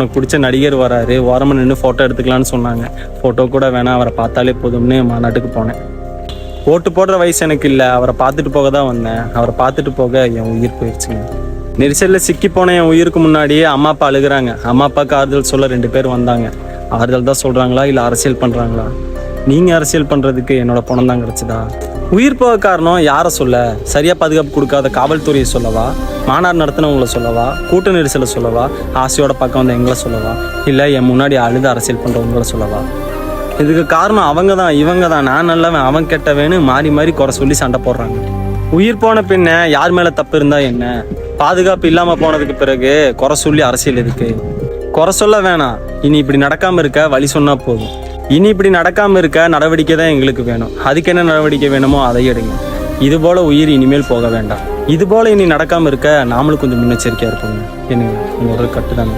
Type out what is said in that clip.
எனக்கு பிடிச்ச நடிகர் வராரு, ஓரமாக நின்று ஃபோட்டோ எடுத்துக்கலான்னு சொன்னாங்க. ஃபோட்டோ கூட வேணாம், அவரை பார்த்தாலே போதும்னு மாநாட்டுக்கு போனேன். ஓட்டு போடுற வயசு எனக்கு இல்லை, அவரை பார்த்துட்டு போக தான் வந்தேன். அவரை பார்த்துட்டு போக என் உயிர் போயிடுச்சுங்க. நெரிசலில் சிக்கி போன என் உயிருக்கு முன்னாடியே அம்மா அப்பா அழுகுறாங்க. அம்மா அப்பாவுக்கு ஆறுதல் சொல்ல 2 பேர் வந்தாங்க. ஆறுதல் தான் சொல்கிறாங்களா இல்லை அரசியல் பண்ணுறாங்களா? நீங்கள் அரசியல் பண்ணுறதுக்கு என்னோட பணம் தான் கிடச்சிதா? உயிர் போக காரணம் யாரை சொல்ல? சரியாக பாதுகாப்பு கொடுக்காத காவல்துறையை சொல்லவா? மாநாடு நடத்தினவங்கள சொல்லவா? கூட்ட நெரிசலை சொல்லவா? ஆசையோட பக்கம் வந்த எங்களை சொல்லவா? இல்லை என் முன்னாடி அழுது அரசியல் பண்ணுறவங்கள சொல்லவா? இதுக்கு காரணம் அவங்க தான், இவங்க தான். நான் நல்லவன், அவன் கெட்டவேன்னு மாறி மாறி குறை சொல்லி சண்டை போடுறாங்க. உயிர் போன பின்ன யார் மேலே தப்பு இருந்தால் என்ன? பாதுகாப்பு இல்லாமல் போனதுக்கு பிறகு குறை சொல்லி அரசியல் இருக்கு. குறை சொல்ல வேணாம், இனி இப்படி நடக்காமல் இருக்க வழி சொன்னால் போதும். இனி இப்படி நடக்காமல் இருக்க நடவடிக்கை தான் எங்களுக்கு வேணும். அதுக்கு என்ன நடவடிக்கை வேணுமோ அதை எடுங்க. இதுபோல் உயிர் இனிமேல் போக வேண்டாம். இதுபோல் இனி நடக்காமல் இருக்க நாமளும் கொஞ்சம் முன்னெச்சரிக்கையாக இருப்போங்க. என்னங்க உங்களோட கட்டு தாங்க.